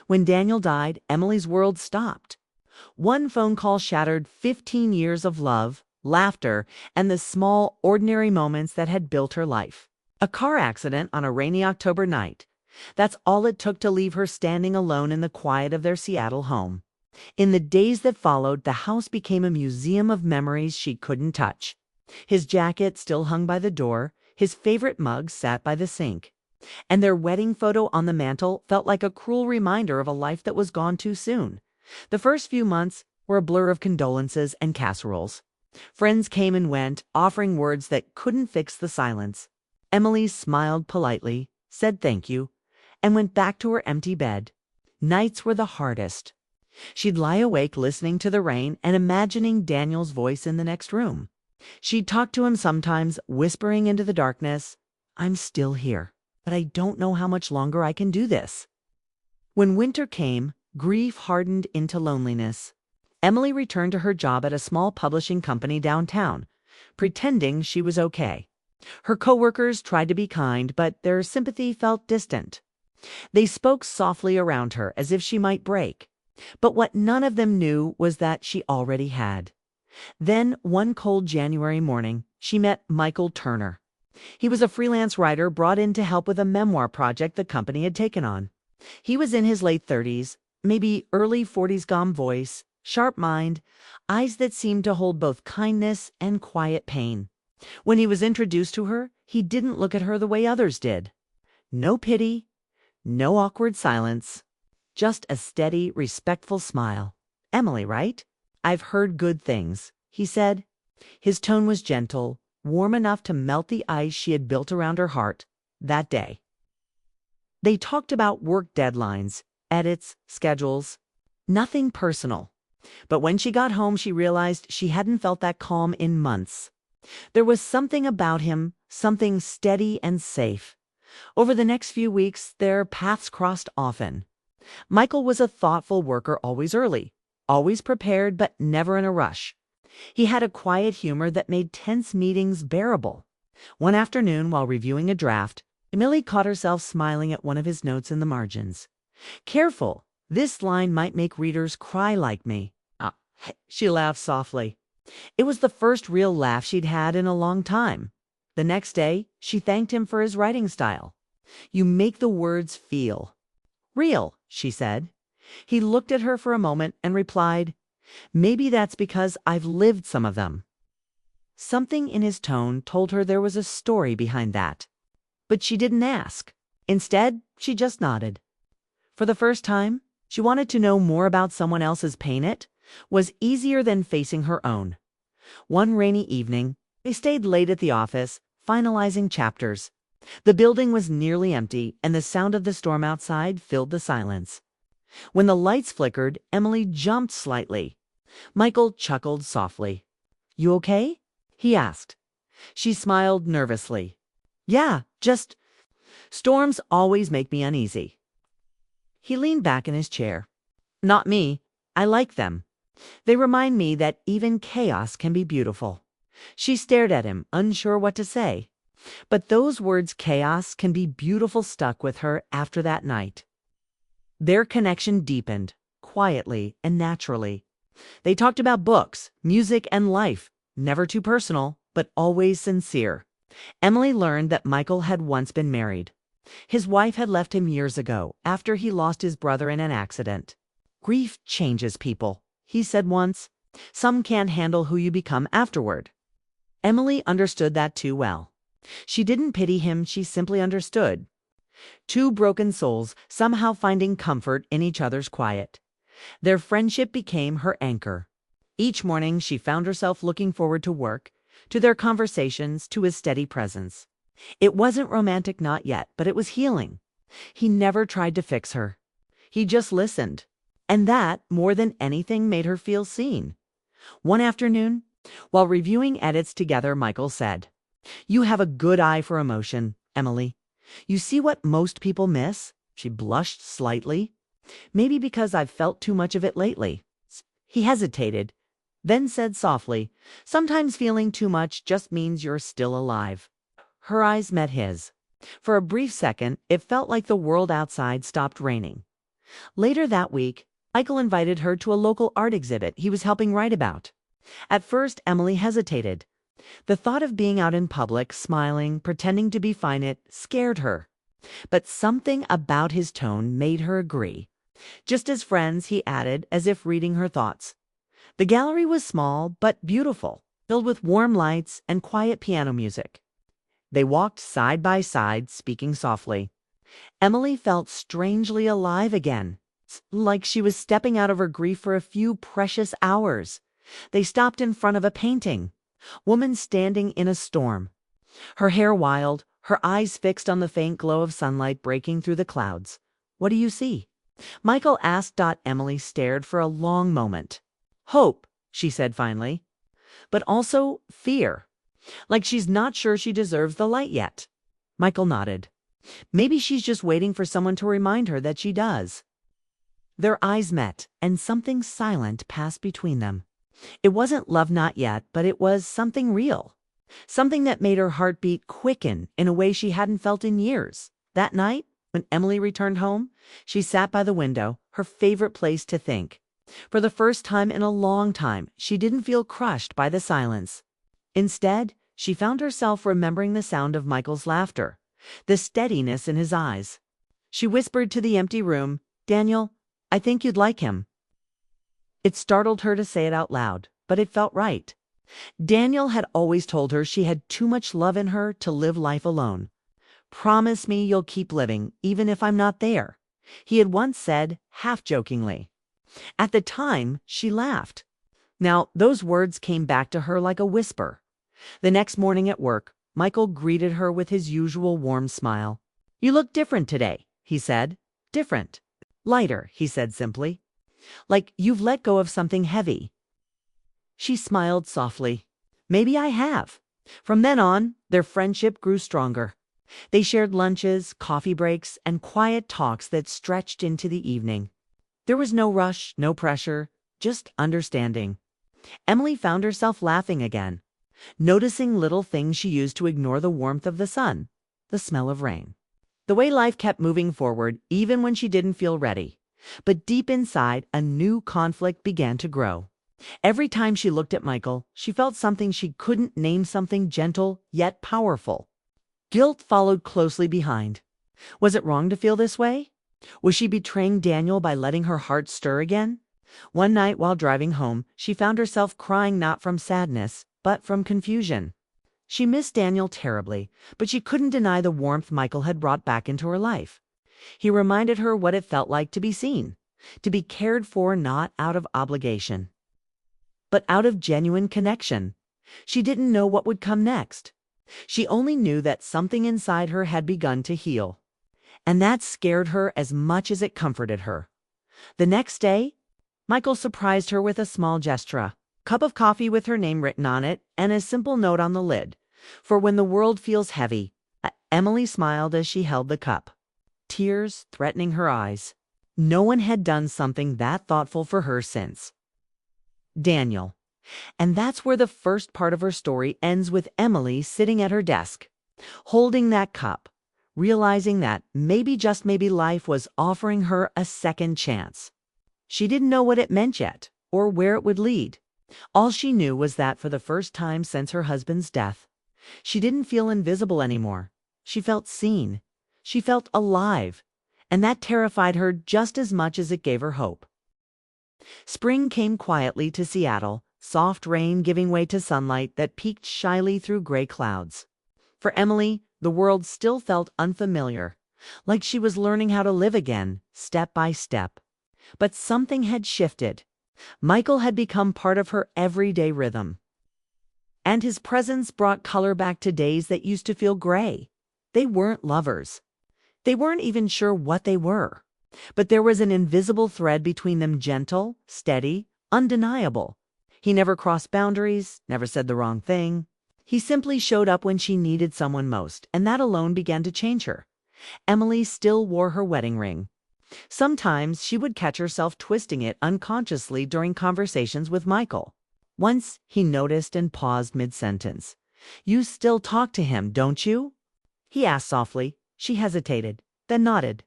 When Daniel died, Emily's world stopped. One phone call shattered 15 years of love, laughter, and the small, ordinary moments that had built her life. A car accident on a rainy October night. That's all it took to leave her standing alone in the quiet of their Seattle home. In the days that followed, the house became a museum of memories she couldn't touch. His jacket still hung by the door, his favorite mug sat by the sink, and their wedding photo on the mantel felt like a cruel reminder of a life that was gone too soon. The first few months were a blur of condolences and casseroles. Friends came and went, offering words that couldn't fix the silence. Emily smiled politely, said thank you, and went back to her empty bed. Nights were the hardest. She'd lie awake listening to the rain and imagining Daniel's voice in the next room. She'd talk to him sometimes, whispering into the darkness, "I'm still here, but I don't know how much longer I can do this." When winter came, grief hardened into loneliness. Emily returned to her job at a small publishing company downtown, pretending she was okay. Her coworkers tried to be kind, but their sympathy felt distant. They spoke softly around her as if she might break. But what none of them knew was that she already had. Then, one cold January morning, she met Michael Turner. He was a freelance writer brought in to help with a memoir project the company had taken on. He was in his late 30s, maybe early 40s, calm voice, sharp mind, eyes that seemed to hold both kindness and quiet pain. When he was introduced to her, he didn't look at her the way others did. No pity, no awkward silence. Just a steady, respectful smile. "Emily, right? I've heard good things," he said. His tone was gentle, warm enough to melt the ice she had built around her heart that day. They talked about work deadlines, edits, schedules. Nothing personal. But when she got home, she realized she hadn't felt that calm in months. There was something about him, something steady and safe. Over the next few weeks, their paths crossed often. Michael was a thoughtful worker, always early, always prepared, but never in a rush. He had a quiet humor that made tense meetings bearable. One afternoon, while reviewing a draft, Emily caught herself smiling at one of his notes in the margins. "Careful, this line might make readers cry like me." She laughed softly. It was the first real laugh she'd had in a long time. The next day, she thanked him for his writing style. "You make the words feel real," she said. He looked at her for a moment and replied, "Maybe that's because I've lived some of them." Something in his tone told her there was a story behind that. But she didn't ask. Instead, she just nodded. For the first time, she wanted to know more about someone else's pain. It was easier than facing her own. One rainy evening, they stayed late at the office, finalizing chapters. The building was nearly empty, and the sound of the storm outside filled the silence. When the lights flickered, Emily jumped slightly. Michael chuckled softly. "You okay?" he asked. She smiled nervously. "Yeah, just storms always make me uneasy." He leaned back in his chair. "Not me. I like them. They remind me that even chaos can be beautiful." She stared at him, unsure what to say. But those words, chaos can be beautiful, stuck with her after that night. Their connection deepened, quietly and naturally. They talked about books, music, and life, never too personal, but always sincere. Emily learned that Michael had once been married. His wife had left him years ago, after he lost his brother in an accident. "Grief changes people," he said once. "Some can't handle who you become afterward." Emily understood that too well. She didn't pity him, she simply understood. Two broken souls somehow finding comfort in each other's quiet. Their friendship became her anchor. Each morning she found herself looking forward to work, to their conversations, to his steady presence. It wasn't romantic, not yet, but it was healing. He never tried to fix her. He just listened. And that, more than anything, made her feel seen. One afternoon, while reviewing edits together, Michael said, "You have a good eye for emotion, Emily. You see what most people miss?" She blushed slightly. "Maybe because I've felt too much of it lately." He hesitated, then said softly, "Sometimes feeling too much just means you're still alive." Her eyes met his. For a brief second, it felt like the world outside stopped raining. Later that week, Michael invited her to a local art exhibit he was helping write about. At first, Emily hesitated. The thought of being out in public, smiling, pretending to be fine, it scared her. But something about his tone made her agree. Just as friends, he added, as if reading her thoughts. The gallery was small but beautiful, filled with warm lights and quiet piano music. They walked side by side, speaking softly. Emily felt strangely alive again, like she was stepping out of her grief for a few precious hours. They stopped in front of a painting. Woman standing in a storm. Her hair wild, her eyes fixed on the faint glow of sunlight breaking through the clouds. "What do you see?" Michael asked. Emily stared for a long moment. "Hope," she said finally, "but also fear. Like she's not sure she deserves the light yet." Michael nodded. "Maybe she's just waiting for someone to remind her that she does." Their eyes met, and something silent passed between them. It wasn't love, not yet, but it was something real. Something that made her heartbeat quicken in a way she hadn't felt in years. That night, when Emily returned home, she sat by the window, her favorite place to think. For the first time in a long time, she didn't feel crushed by the silence. Instead, she found herself remembering the sound of Michael's laughter, the steadiness in his eyes. She whispered to the empty room, "Daniel, I think you'd like him." It startled her to say it out loud, but it felt right. Daniel had always told her she had too much love in her to live life alone. "Promise me you'll keep living, even if I'm not there," he had once said, half-jokingly. At the time, she laughed. Now, those words came back to her like a whisper. The next morning at work, Michael greeted her with his usual warm smile. "You look different today," he said. "Different." "Lighter," he said simply. "Like you've let go of something heavy." She smiled softly. "Maybe I have." From then on, their friendship grew stronger. They shared lunches, coffee breaks, and quiet talks that stretched into the evening. There was no rush, no pressure, just understanding. Emily found herself laughing again, noticing little things she used to ignore: the warmth of the sun, the smell of rain, the way life kept moving forward even when she didn't feel ready. But deep inside, a new conflict began to grow. Every time she looked at Michael, she felt something she couldn't name, something gentle yet powerful. Guilt followed closely behind. Was it wrong to feel this way? Was she betraying Daniel by letting her heart stir again? One night while driving home, she found herself crying, not from sadness, but from confusion. She missed Daniel terribly, but she couldn't deny the warmth Michael had brought back into her life. He reminded her what it felt like to be seen, to be cared for, not out of obligation, but out of genuine connection. She didn't know what would come next. She only knew that something inside her had begun to heal. And that scared her as much as it comforted her. The next day, Michael surprised her with a small gesture: a cup of coffee with her name written on it and a simple note on the lid. "For when the world feels heavy." Emily smiled as she held the cup, tears threatening her eyes. No one had done something that thoughtful for her since Daniel. And that's where the first part of her story ends, with Emily sitting at her desk, holding that cup, realizing that maybe, just maybe, life was offering her a second chance. She didn't know what it meant yet, or where it would lead. All she knew was that for the first time since her husband's death, she didn't feel invisible anymore. She felt seen. She felt alive. And that terrified her just as much as it gave her hope. Spring came quietly to Seattle, soft rain giving way to sunlight that peeked shyly through gray clouds. For Emily, the world still felt unfamiliar, like she was learning how to live again, step by step. But something had shifted. Michael had become part of her everyday rhythm. And his presence brought color back to days that used to feel gray. They weren't lovers. They weren't even sure what they were. But there was an invisible thread between them, gentle, steady, undeniable. He never crossed boundaries, never said the wrong thing. He simply showed up when she needed someone most, and that alone began to change her. Emily still wore her wedding ring. Sometimes she would catch herself twisting it unconsciously during conversations with Michael. Once he noticed and paused mid-sentence. "You still talk to him, don't you?" he asked softly. She hesitated, then nodded.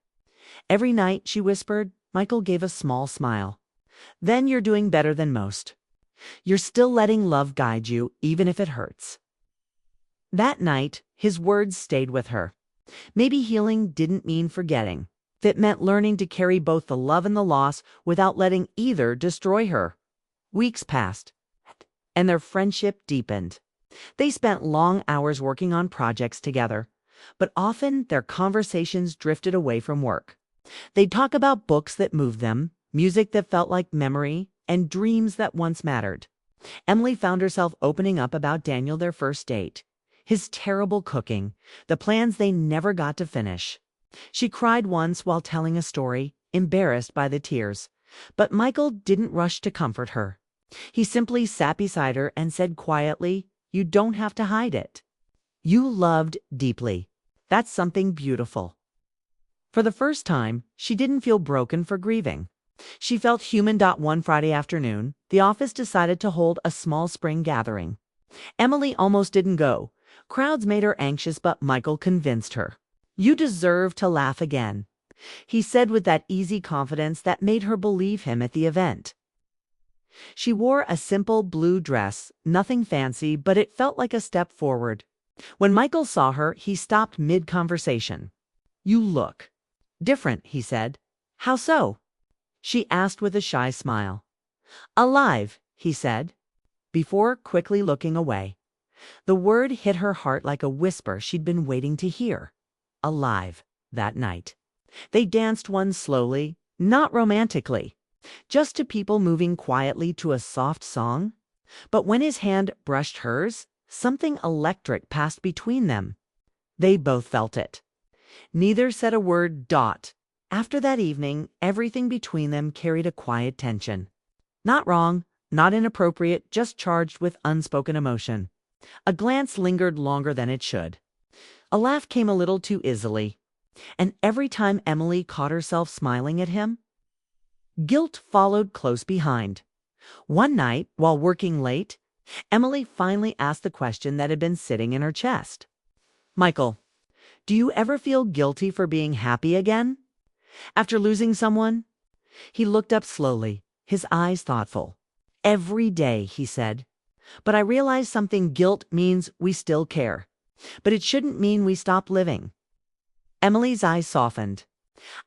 Every night, she whispered, Michael gave a small smile. Then you're doing better than most. You're still letting love guide you, even if it hurts. That night, his words stayed with her. Maybe healing didn't mean forgetting. It meant learning to carry both the love and the loss without letting either destroy her. Weeks passed, and their friendship deepened. They spent long hours working on projects together, but often their conversations drifted away from work. They'd talk about books that moved them, music that felt like memory, and dreams that once mattered. Emily found herself opening up about Daniel, their first date, his terrible cooking, the plans they never got to finish. She cried once while telling a story, embarrassed by the tears, but Michael didn't rush to comfort her. He simply sat beside her and said quietly, "You don't have to hide it. You loved deeply. That's something beautiful." For the first time, she didn't feel broken for grieving. She felt human. One Friday afternoon, the office decided to hold a small spring gathering. Emily almost didn't go. Crowds made her anxious, but Michael convinced her. "You deserve to laugh again," he said with that easy confidence that made her believe him at the event. She wore a simple blue dress, nothing fancy, but it felt like a step forward. When Michael saw her, he stopped mid-conversation. "You look different," he said. "How so?" She asked with a shy smile. "Alive," he said, before quickly looking away. The word hit her heart like a whisper she'd been waiting to hear. Alive, that night. They danced one slowly, not romantically, just to people moving quietly to a soft song. But when his hand brushed hers, something electric passed between them. They both felt it. Neither said a word. After that evening, everything between them carried a quiet tension. Not wrong, not inappropriate, just charged with unspoken emotion. A glance lingered longer than it should. A laugh came a little too easily. And every time Emily caught herself smiling at him, guilt followed close behind. One night, while working late, Emily finally asked the question that had been sitting in her chest. "Michael, do you ever feel guilty for being happy again? After losing someone?" He looked up slowly, his eyes thoughtful. "Every day," he said. "But I realize something. Guilt means we still care. But it shouldn't mean we stop living." Emily's eyes softened.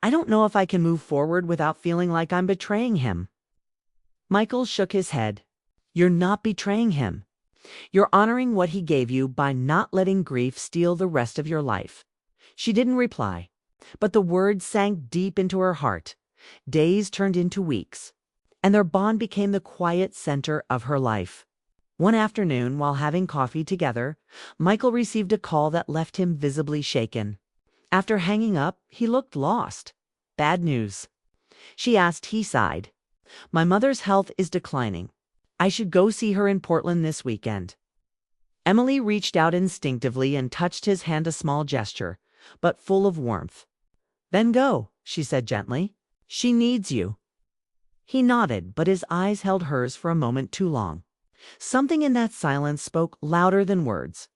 "I don't know if I can move forward without feeling like I'm betraying him." Michael shook his head. "You're not betraying him. You're honoring what he gave you by not letting grief steal the rest of your life." She didn't reply, but the words sank deep into her heart. Days turned into weeks, and their bond became the quiet center of her life. One afternoon, while having coffee together, Michael received a call that left him visibly shaken. After hanging up, he looked lost. "Bad news." She asked. He sighed. "My mother's health is declining. I should go see her in Portland this weekend." Emily reached out instinctively and touched his hand, a small gesture, but full of warmth. "Then go," she said gently. "She needs you." He nodded, but his eyes held hers for a moment too long. Something in that silence spoke louder than words.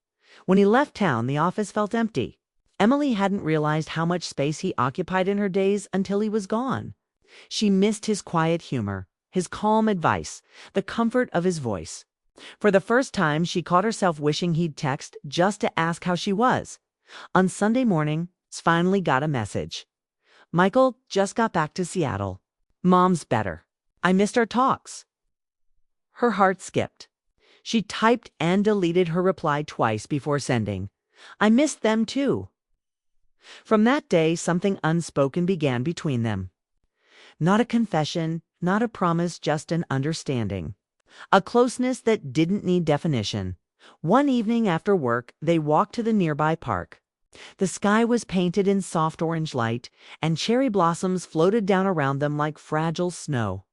When he left town, the office felt empty. Emily hadn't realized how much space he occupied in her days until he was gone. She missed his quiet humor, his calm advice, the comfort of his voice. For the first time, she caught herself wishing he'd text just to ask how she was. On Sunday morning, finally got a message. "Michael, just got back to Seattle. Mom's better. I missed our talks." Her heart skipped. She typed and deleted her reply twice before sending. "I missed them too." From that day, something unspoken began between them. Not a confession, not a promise, just an understanding. A closeness that didn't need definition. One evening after work, they walked to the nearby park. The sky was painted in soft orange light, and cherry blossoms floated down around them like fragile snow.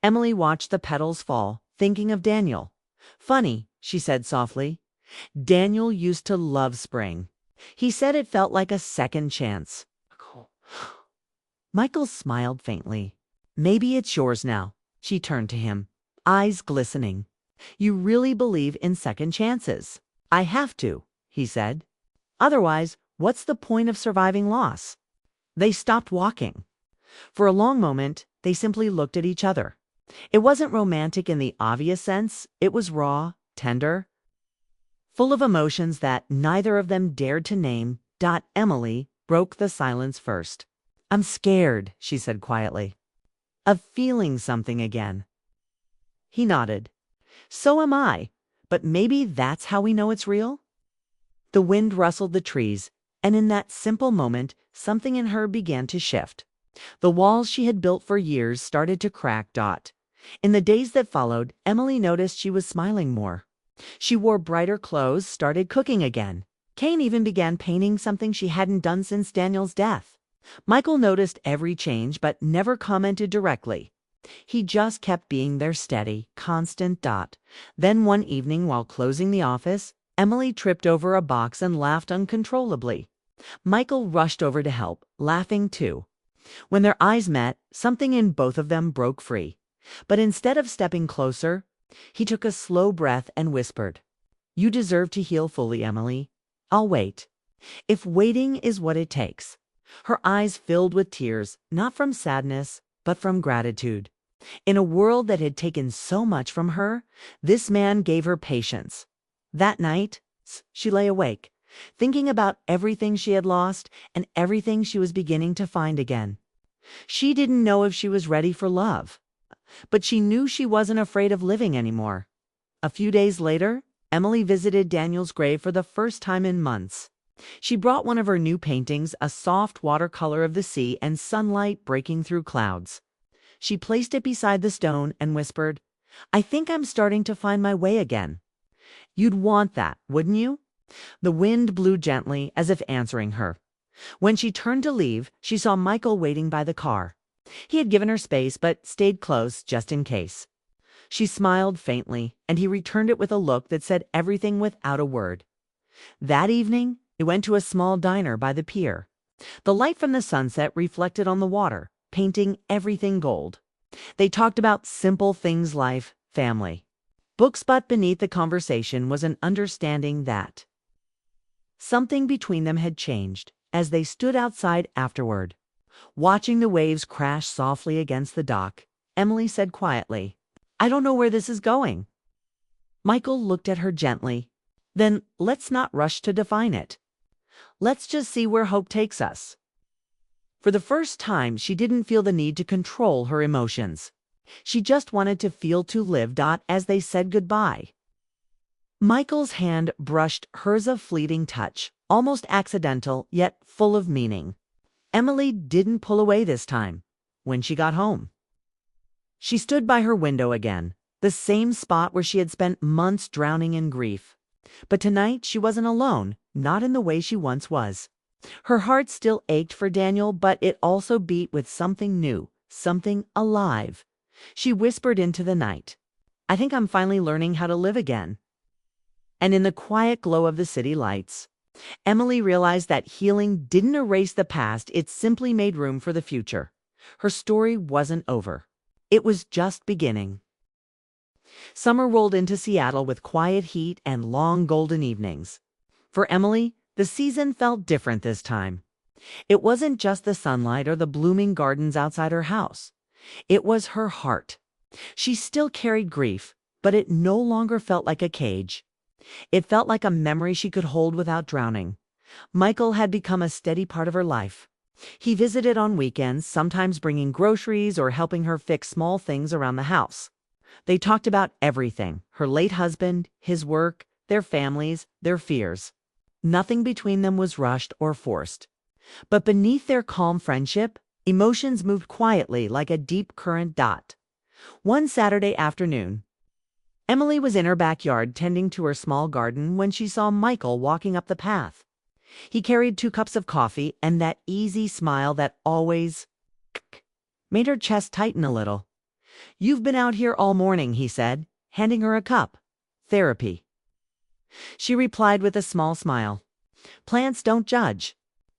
Emily watched the petals fall, thinking of Daniel. "Funny," she said softly. "Daniel used to love spring. He said it felt like a second chance." Michael smiled faintly. "Maybe it's yours now." She turned to him, eyes glistening. "You really believe in second chances?" "I have to," he said. "Otherwise, what's the point of surviving loss?" They stopped walking. For a long moment, they simply looked at each other. It wasn't romantic in the obvious sense, it was raw, tender, full of emotions that neither of them dared to name. Emily broke the silence first. "I'm scared," she said quietly, "of feeling something again." He nodded. "So am I, but maybe that's how we know it's real?" The wind rustled the trees, and in that simple moment, something in her began to shift. The walls she had built for years started to crack. In the days that followed, Emily noticed she was smiling more. She wore brighter clothes, started cooking again. Kane even began painting, something she hadn't done since Daniel's death. Michael noticed every change but never commented directly. He just kept being there, steady, constant. Then one evening while closing the office, Emily tripped over a box and laughed uncontrollably. Michael rushed over to help, laughing too. When their eyes met, something in both of them broke free. But instead of stepping closer, he took a slow breath and whispered, "You deserve to heal fully, Emily. I'll wait. If waiting is what it takes." Her eyes filled with tears, not from sadness, but from gratitude. In a world that had taken so much from her, this man gave her patience. That night, she lay awake, thinking about everything she had lost and everything she was beginning to find again. She didn't know if she was ready for love, but she knew she wasn't afraid of living anymore. A few days later, Emily visited Daniel's grave for the first time in months. She brought one of her new paintings, a soft watercolor of the sea and sunlight breaking through clouds. She placed it beside the stone and whispered, "I think I'm starting to find my way again." "You'd want that, wouldn't you?" The wind blew gently, as if answering her. When she turned to leave, she saw Michael waiting by the car. He had given her space, but stayed close just in case. She smiled faintly, and he returned it with a look that said everything without a word. That evening, they went to a small diner by the pier. The light from the sunset reflected on the water, painting everything gold. They talked about simple things, life, family, books, but beneath the conversation was an understanding that something between them had changed. As they stood outside afterward, watching the waves crash softly against the dock, Emily said quietly, "I don't know where this is going." Michael looked at her gently. "Then let's not rush to define it. Let's just see where hope takes us." For the first time, she didn't feel the need to control her emotions. She just wanted to feel, to live. As they said goodbye, Michael's hand brushed hers, a fleeting touch, almost accidental, yet full of meaning. Emily didn't pull away this time. When she got home, she stood by her window again, the same spot where she had spent months drowning in grief. But tonight she wasn't alone, not in the way she once was. Her heart still ached for Daniel, but it also beat with something new, something alive. She whispered into the night, "I think I'm finally learning how to live again." And in the quiet glow of the city lights, Emily realized that healing didn't erase the past, it simply made room for the future. Her story wasn't over. It was just beginning. Summer rolled into Seattle with quiet heat and long golden evenings. For Emily, the season felt different this time. It wasn't just the sunlight or the blooming gardens outside her house. It was her heart. She still carried grief, but it no longer felt like a cage. It felt like a memory she could hold without drowning. Michael had become a steady part of her life. He visited on weekends, sometimes bringing groceries or helping her fix small things around the house. They talked about everything: her late husband, his work, their families, their fears. Nothing between them was rushed or forced. But beneath their calm friendship, emotions moved quietly like a deep current. One Saturday afternoon, Emily was in her backyard tending to her small garden when she saw Michael walking up the path. He carried 2 cups of coffee, and that easy smile that always made her chest tighten a little. "You've been out here all morning," he said, handing her a cup. "Therapy." She replied with a small smile. "Plants don't judge.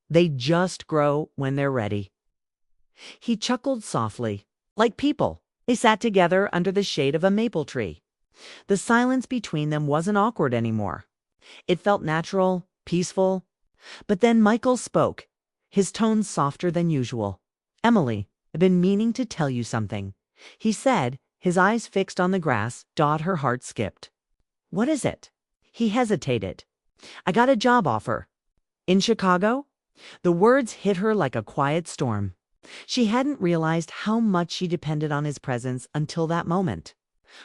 They just grow when they're ready." He chuckled softly. Like people, they sat together under the shade of a maple tree. The silence between them wasn't awkward anymore. It felt natural, peaceful. But then Michael spoke, his tone softer than usual. "Emily, I've been meaning to tell you something," he said, his eyes fixed on the grass. Her heart skipped. "What is it?" He hesitated. "I got a job offer." "In Chicago?" The words hit her like a quiet storm. She hadn't realized how much she depended on his presence until that moment.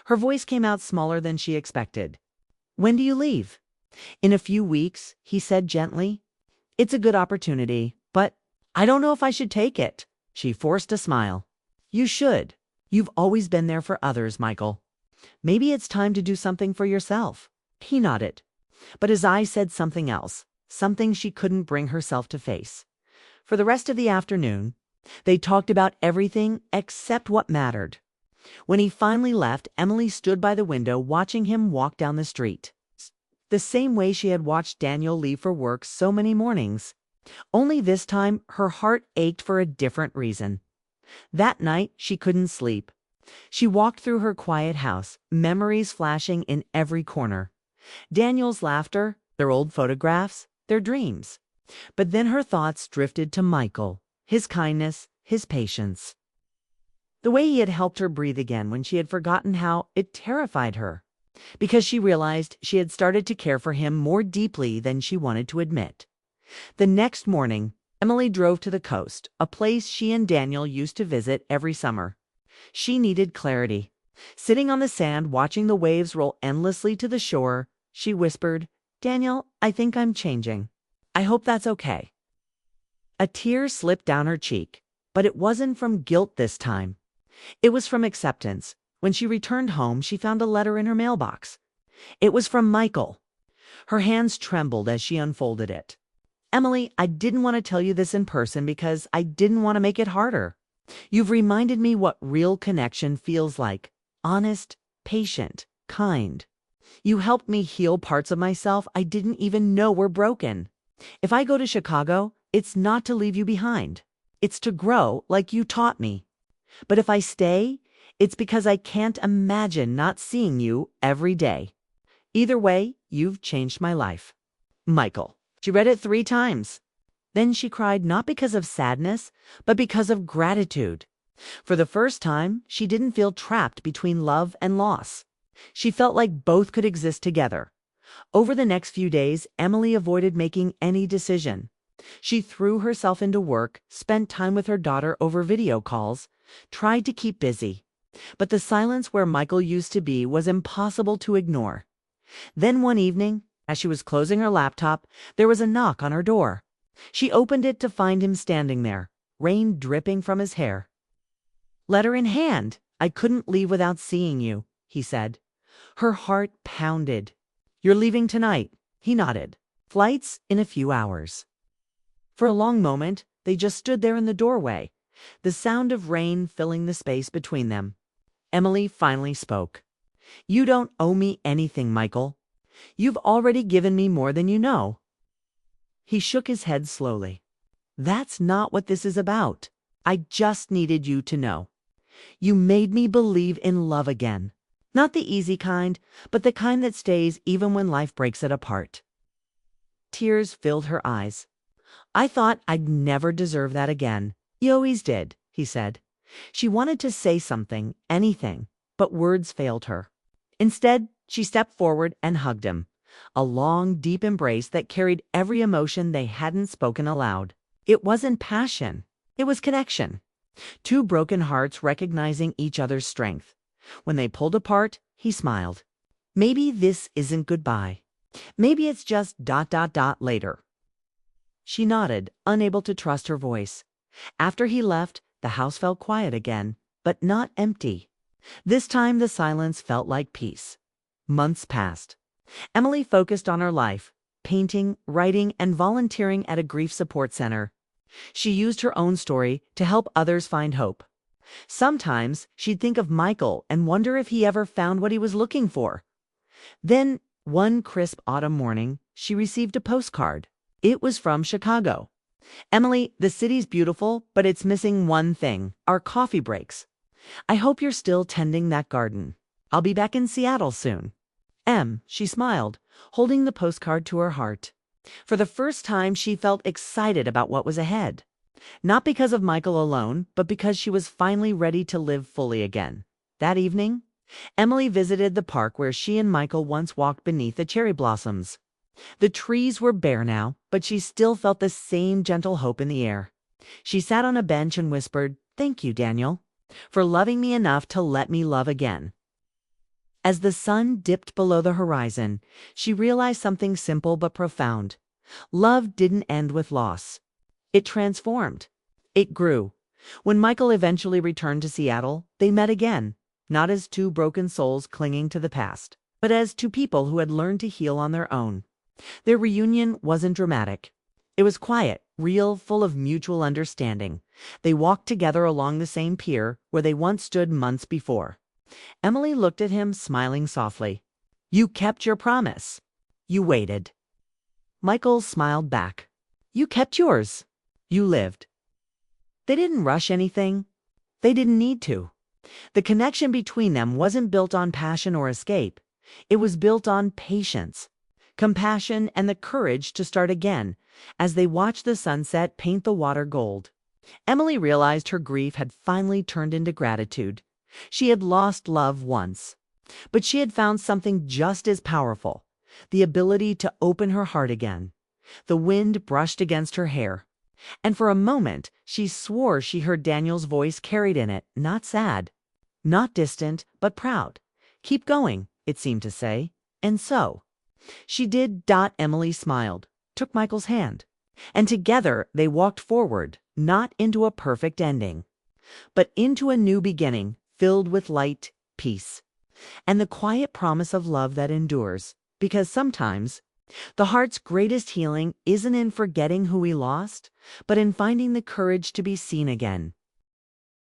Her voice came out smaller than she expected. "When do you leave?" "In a few weeks," he said gently. "It's a good opportunity, but I don't know if I should take it." She forced a smile. "You should. You've always been there for others, Michael. Maybe it's time to do something for yourself." He nodded, but his eyes said something else, something she couldn't bring herself to face. For the rest of the afternoon, they talked about everything except what mattered. When he finally left, Emily stood by the window watching him walk down the street. The same way she had watched Daniel leave for work so many mornings. Only this time, her heart ached for a different reason. That night, she couldn't sleep. She walked through her quiet house, memories flashing in every corner. Daniel's laughter, their old photographs, their dreams. But then her thoughts drifted to Michael, his kindness, his patience. The way he had helped her breathe again when she had forgotten how it terrified her. Because she realized she had started to care for him more deeply than she wanted to admit. The next morning, Emily drove to the coast, a place she and Daniel used to visit every summer. She needed clarity. Sitting on the sand, watching the waves roll endlessly to the shore, she whispered, "Daniel, I think I'm changing. I hope that's okay." A tear slipped down her cheek, but it wasn't from guilt this time. It was from acceptance. When she returned home, she found a letter in her mailbox. It was from Michael. Her hands trembled as she unfolded it. "Emily, I didn't want to tell you this in person because I didn't want to make it harder. You've reminded me what real connection feels like. Honest, patient, kind. You helped me heal parts of myself I didn't even know were broken. If I go to Chicago, it's not to leave you behind. It's to grow like you taught me. But if I stay, it's because I can't imagine not seeing you every day. Either way, you've changed my life. Michael." She read it 3 times. Then she cried not because of sadness, but because of gratitude. For the first time, she didn't feel trapped between love and loss. She felt like both could exist together. Over the next few days, Emily avoided making any decision. She threw herself into work, spent time with her daughter over video calls, tried to keep busy. But the silence where Michael used to be was impossible to ignore. Then one evening, as she was closing her laptop, there was a knock on her door. She opened it to find him standing there, rain dripping from his hair. "Letter in hand. I couldn't leave without seeing you," he said. Her heart pounded. "You're leaving tonight?" He nodded. "Flights in a few hours." For a long moment, they just stood there in the doorway, the sound of rain filling the space between them. Emily finally spoke. "You don't owe me anything, Michael. You've already given me more than you know." He shook his head slowly. "That's not what this is about. I just needed you to know. You made me believe in love again. Not the easy kind, but the kind that stays even when life breaks it apart." Tears filled her eyes. "I thought I'd never deserve that again." "You always did," he said. She wanted to say something, anything, but words failed her. Instead, she stepped forward and hugged him. A long, deep embrace that carried every emotion they hadn't spoken aloud. It wasn't passion. It was connection. 2 broken hearts recognizing each other's strength. When they pulled apart, he smiled. "Maybe this isn't goodbye. Maybe it's just ... later." She nodded, unable to trust her voice. After he left, the house felt quiet again, but not empty. This time the silence felt like peace. Months passed. Emily focused on her life, painting, writing, and volunteering at a grief support center. She used her own story to help others find hope. Sometimes she'd think of Michael and wonder if he ever found what he was looking for. Then, one crisp autumn morning, she received a postcard. It was from Chicago. "Emily, the city's beautiful, but it's missing one thing: our coffee breaks. I hope you're still tending that garden. I'll be back in Seattle soon." She smiled, holding the postcard to her heart. For the first time, she felt excited about what was ahead. Not because of Michael alone, but because she was finally ready to live fully again. That evening, Emily visited the park where she and Michael once walked beneath the cherry blossoms. The trees were bare now, but she still felt the same gentle hope in the air. She sat on a bench and whispered, "Thank you, Daniel, for loving me enough to let me love again." As the sun dipped below the horizon, she realized something simple but profound. Love didn't end with loss. It transformed. It grew. When Michael eventually returned to Seattle, they met again, not as two broken souls clinging to the past, but as two people who had learned to heal on their own. Their reunion wasn't dramatic. It was quiet, real, full of mutual understanding. They walked together along the same pier where they once stood months before. Emily looked at him, smiling softly. "You kept your promise. You waited." Michael smiled back. "You kept yours. You lived." They didn't rush anything. They didn't need to. The connection between them wasn't built on passion or escape. It was built on patience, compassion, and the courage to start again. As they watched the sunset paint the water gold, Emily realized her grief had finally turned into gratitude. She had lost love once, but she had found something just as powerful, the ability to open her heart again. The wind brushed against her hair, and for a moment she swore she heard Daniel's voice carried in it, not sad, not distant, but proud. "Keep going," it seemed to say. And so she did. Emily smiled, took Michael's hand, and together they walked forward, not into a perfect ending, but into a new beginning filled with light, peace, and the quiet promise of love that endures. Because sometimes the heart's greatest healing isn't in forgetting who we lost, but in finding the courage to be seen again,